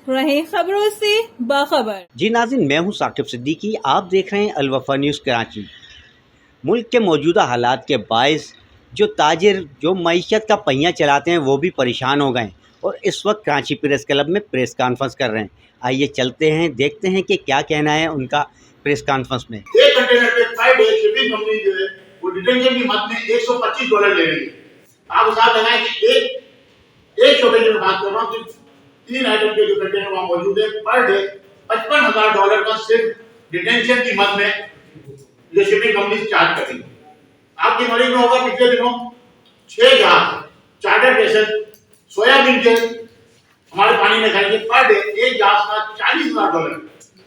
रहे खबरों से बाखबर। जी नाज़रीन, मैं हूं साकिब सिद्दीकी। आप देख रहे हैं अल वफा न्यूज़ कराची। मुल्क के मौजूदा हालात के बायस जो ताजिर जो मईशत का पहिया चलाते हैं वो भी परेशान हो गए और इस वक्त कराची प्रेस क्लब में प्रेस कॉन्फ्रेंस कर रहे हैं। आइए चलते हैं, देखते हैं कि क्या कहना है उनका प्रेस कॉन्फ्रेंस में। एक कंटेनर पे पर डे शिपिंग कंपनी जो है वो डिटेंशन की मद में $125 ले रही है। आप हिसाब लगाएं कि एक शोबे की मैं बात कर रहा हूँ कि 3 आइटम के जो कंटेनर वहाँ मौजूद है पर डे $55,000 का सिर्फ डिटेंशन की मद में ये शिपिंग कंपनी चार्ज कर रही है। आपकी नॉलेज में होगा पिछले दिनों 6 जहाज चार्टर वेसल सोयाबीन के हमारे पानी में खाएंगे पर डे एक जहाज का $40,000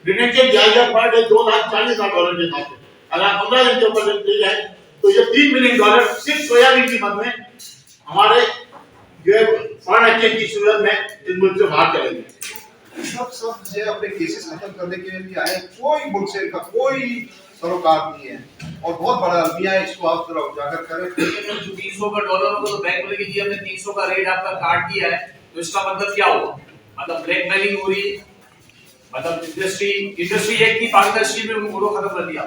डिटेंशन दिया गया पर डे $2,40,000 के साथ। अगर आप 15 दिन के ऊपर ले जाए तो ये $3 मिलियन सिर्फ सोयाबीन की मद में हमारे जो फॉरेन एक्सचेंज की सूरत में इस मुल्क से बाहर चलेंगे। सब से अपने केसेस खत्म करने के लिए आए, कोई मुल्क से इनका कोई सरोकार नहीं है और बहुत बड़ा अलमिया है, इसको आप जरा उजागर करें। $300 को तो बैंक बोलेगी जी हमने 300 का रेट आपका काट दिया है, तो इसका मतलब क्या हुआ? मतलब ब्लैकमेलिंग हो रही है, मतलब इंडस्ट्री एक की पारदर्शी में उनको खत्म कर दिया,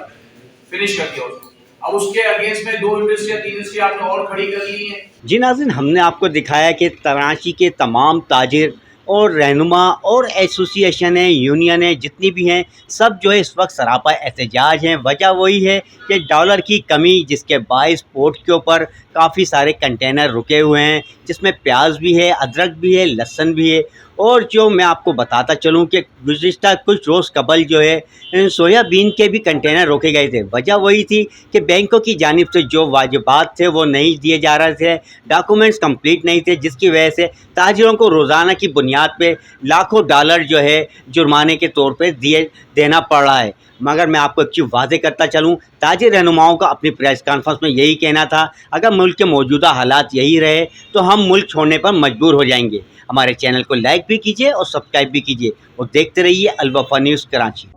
फिनिश कर दिया उसको। अब उसके अगेंस्ट में 2 इंडस्ट्री या 3 इंडस्ट्री आपने और खड़ी कर ली है। जी नाज़रीन, हमने आपको दिखाया कि कराची के तमाम ताजिर और रहनुमा और एसोसिएशन है, यूनियन है, जितनी भी हैं, सब जो है इस वक्त सरापा एहतजाज हैं। वजह वही है कि डॉलर की कमी, जिसके बायस पोर्ट के ऊपर काफ़ी सारे कंटेनर रुके हुए हैं, जिसमें प्याज भी है, अदरक भी है, लहसुन भी है। और जो मैं आपको बताता चलूँ कि गुज़िश्ता कुछ रोज़ कबल जो है सोयाबीन के भी कंटेनर रोके गए थे। वजह वही थी कि बैंकों की जानिब से जो वाजिबात थे वो नहीं दिए जा रहे थे, डॉक्यूमेंट्स कंप्लीट नहीं थे, जिसकी वजह से ताजिरों को रोज़ाना की बुनियाद पे लाखों डॉलर जो है जुर्माने के तौर पे देना पड़ रहा है। मगर मैं आपको एक चीज़ वादे करता चलूँ, ताजिर रहनुमाओं का अपनी प्रेस कॉन्फ्रेंस में यही कहना था, अगर मुल्क के मौजूदा हालात यही रहे तो हम मुल्क छोड़ने पर मजबूर हो जाएंगे। हमारे चैनल को लाइक भी कीजिए और सब्सक्राइब भी कीजिए और देखते रहिए अल वफा न्यूज़ कराची।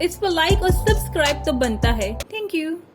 इस पर लाइक और सब्सक्राइब तो बनता है। Thank you.